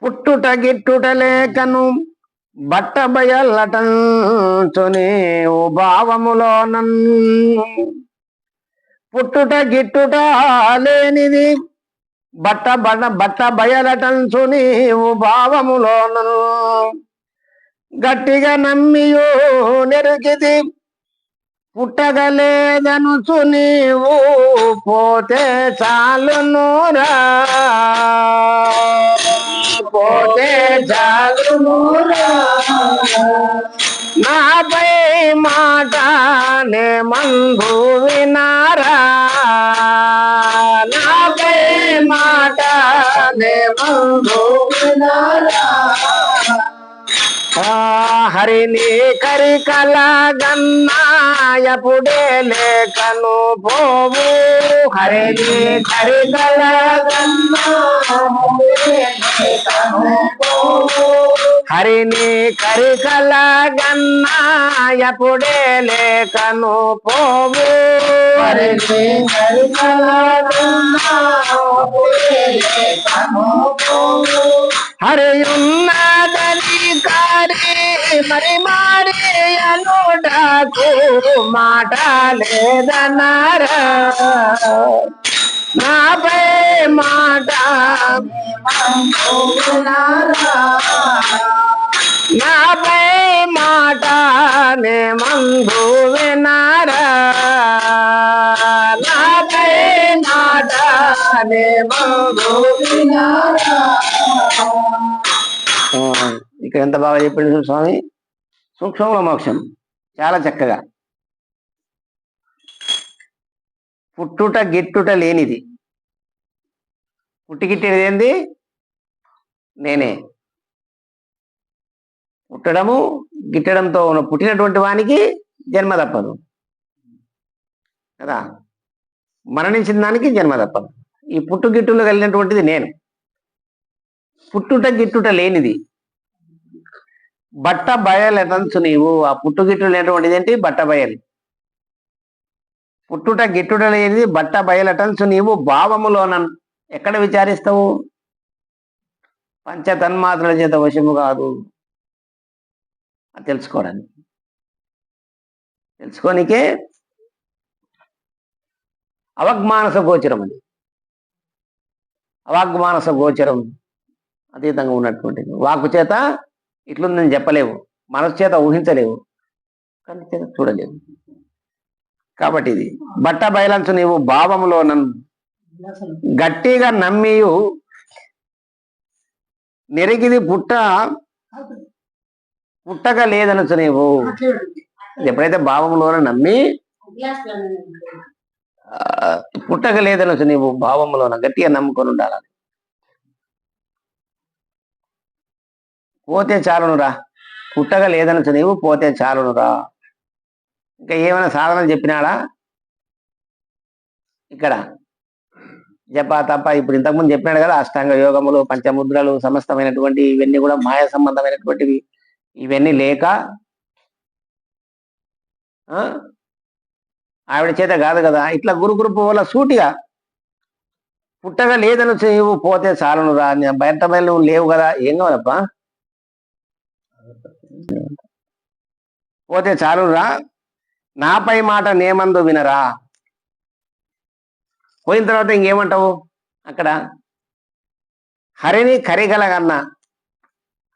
పుట్టుట గిట్టుట లేకను బట్ట బయలటంచుని ఓ భావములోనన్ పుట్టుట గిట్టుట లేనిది బట్ట బయలటంచుని ఓ భావములోనన్ గట్టిగా నమ్మియో నెరుగిది పుట్టగలేదనుచు నీవు పోతే చాలునురా పోతే చాలునురా నాపై మాట నే మందు వినారా నాపై మాట నే మందు వినారా హరిని కరికల గన్నాయపుడే లేకను పోవు హరిని కరికల హరిని కరికల గన్నాయపుడే లేకను పోవు హరిని కరికల గన్నాయపుడే లేకను పోవు హరియున్నదని కారి మరి మారి అనుటకు మాట లేదన్నారా నాపై మాట నాపై మాట నే మందు వినారా నాపై మాట నే మందు వినారా. ఇక్కడ ఎంత బాగా చెప్పిండు స్వామి. సూక్ష్మంలో మోక్షం చాలా చక్కగా. పుట్టుట గిట్టుట లేనిది, పుట్టిగిట్టేది ఏంది? నేనే. పుట్టడము గిట్టడంతో పుట్టినటువంటి వానికి జన్మ తప్పదు కదా, మరణించిన దానికి జన్మ తప్పదు. ఈ పుట్టు గిట్టులు కలిగినటువంటిది నేను. పుట్టుట గిట్టుట లేనిది బట్ట బయలటంచు నీవు. ఆ పుట్టు గిట్టులు లేనటువంటిది ఏంటి? బట్ట బయలు. పుట్టుట గిట్టుట లేనిది బట్ట బయలటంచు నీవు భావములోన ఎక్కడ విచారిస్తావు? పంచ తన్మాత్రల చేత వశము కాదు. అది తెలుసుకోవడానికి, తెలుసుకోనికే అవగ్మానస గోచరం. అది అవాగ్మానస గోచరం అతీతంగా ఉన్నటువంటిది. వాక్కు చేత ఇట్లుందని చెప్పలేవు, మనసు చేత ఊహించలేవు, కంటి చేత చూడలేవు. కాబట్టి ఇది బట్ట బయలంచు నీవు భావములో నన్ను గట్టిగా నమ్మియు నెరిగిది పుట్టగా లేదనొచ్చు నీవు. ఎప్పుడైతే భావములోన నమ్మి పుట్టక లేదనొచ్చు నీవు భావములోన గట్టిగా నమ్ముకొని ఉండాలని. పోతే చాలునురా, పుట్టగా లేదనొచ్చు నీవు పోతే చాలునురా. ఇంకా ఏమైనా సాధనలు చెప్పినాడా ఇక్కడ? జప తప్ప ఇప్పుడు ఇంతకుముందు చెప్పినాడు కదా, అష్టాంగ యోగములు, పంచముద్రలు, సమస్తమైనటువంటి ఇవన్నీ కూడా మాయ సంబంధమైనటువంటివి. ఇవన్నీ లేక ఆవిడ చేత కాదు కదా, ఇట్లా గురు వల్ల సూటిగా పుట్టగా లేదని నీవు పోతే చాలును రా. బయట నువ్వు లేవు కదా, ఏం కావాలప్పా, పోతే చాలురా. నాపై మాట నేమందు వినరా. పోయిన తర్వాత ఇంకేమంటావు అక్కడ? హరిని కరిగలగన్నా.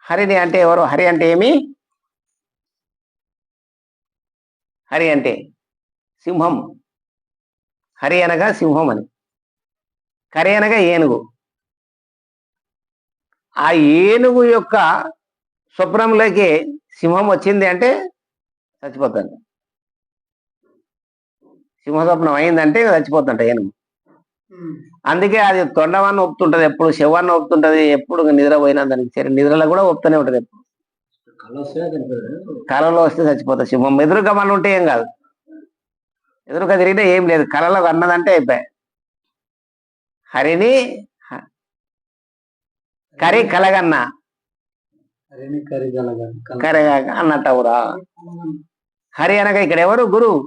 హరిని అంటే ఎవరు? హరి అంటే ఏమి? హరి అంటే సింహం. హరి అనగా సింహం అని, కరి అనగా ఏనుగు. ఆ ఏనుగు యొక్క స్వప్నంలోకి సింహం వచ్చింది అంటే చచ్చిపోతుంది. సింహ స్వప్నం అయిందంటే చచ్చిపోతుంట ఏనుగు. అందుకే అది తొండవాన్ని ఒప్పుతుంటది, ఎప్పుడు శవాన్ని ఒప్పుతుంటది, ఎప్పుడు నిద్రపోయినా దానికి నిద్రలో కూడా ఒప్పుతూనే ఉంటది. ఎప్పుడు కళలో వస్తే చచ్చిపోతుంది సింహం. ఎదురుగా మనం ఉంటే ఏం కాదు, ఎదురుగా తిరిగితే ఏం లేదు. కళలో అన్నదంటే అయిపోయి. హరిని కరి కలగన్నా కరి అన్నట్టవురా. హరి అనగా ఇక్కడ ఎవరు? గురువు.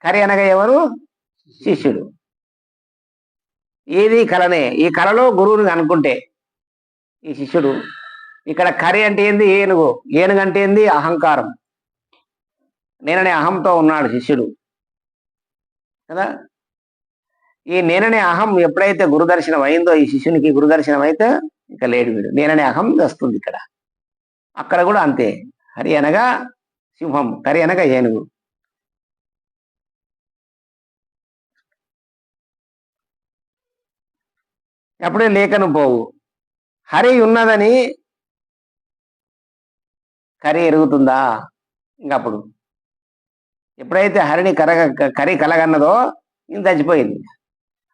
కరి అనగా ఎవరు? శిష్యుడు. ఏది కలనే. ఈ కలలో గురువుని అనుకుంటే ఈ శిష్యుడు ఇక్కడ కరి అంటే ఏంది? ఏనుగు. ఏనుగు అంటే ఏంది? అహంకారం. నేననే అహంతో ఉన్నాడు శిష్యుడు కదా. ఈ నేననే అహం ఎప్పుడైతే గురుదర్శనం అయిందో, ఈ శిష్యునికి గురుదర్శనం అయితే ఇక లేడు వీడు. నేననే అహం వస్తుంది ఇక్కడ. అక్కడ కూడా అంతే. హరి అనగా సింహం, కరి అనగా ఏనుగు. అప్పుడే లేఖను పోవు. హరి ఉన్నదని కరి ఎరుగుతుందా? ఇంకప్పుడు ఎప్పుడైతే హరిని కరి కలగన్నదో ఇంక చచ్చిపోయింది.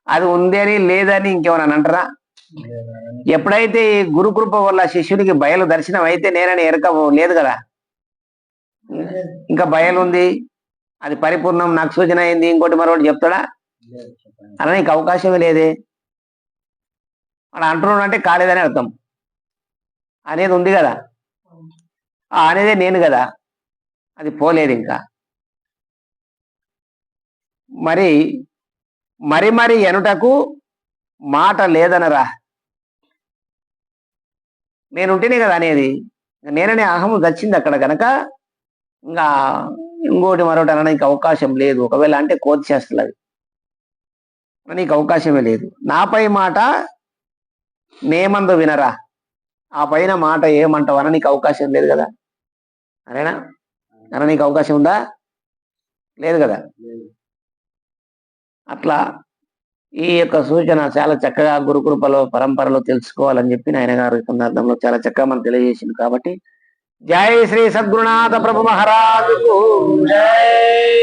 అది ఉంది అని లేదని ఇంకేమన్నా అంటారా? ఎప్పుడైతే ఈ గురుకృప వల్ల శిష్యుడికి బయలు దర్శనం అయితే నేనని ఎరక లేదు కదా. ఇంకా బయలు ఉంది, అది పరిపూర్ణం, నాకు సూచన అయింది, ఇంకోటి మరొకటి చెప్తాడా? అలా నీకు అవకాశమే లేదే. వాడు అంటున్నాడు అంటే కాలేదని అర్థం. అనేది ఉంది కదా, అనేదే నేను కదా, అది పోలేదు ఇంకా. మరి మరి మరి ఎనుటకు మాట లేదనరా. నేనుంటేనే కదా అనేది. నేననే అహము వచ్చింది అక్కడ గనక ఇంకా ఇంకోటి మరొకటి అనడానికి అవకాశం లేదు. ఒకవేళ అంటే కోతి చేస్తుంది, అది నీకు అవకాశమే లేదు. నాపై మాట నేమందు వినరా. ఆ పైన మాట ఏమంటావు అన నీకు అవకాశం లేదు కదా. అరేనా అన నీకు అవకాశం ఉందా? లేదు కదా. అట్లా ఈ యొక్క సూచన చాలా చక్కగా గురుకృపలో పరంపరలో తెలుసుకోవాలని చెప్పి ఆయన గారు సందర్భంలో చాలా చక్కగా మనం తెలియజేసింది. కాబట్టి జై శ్రీ సద్గురునాథ ప్రభు మహారాజుకు జై.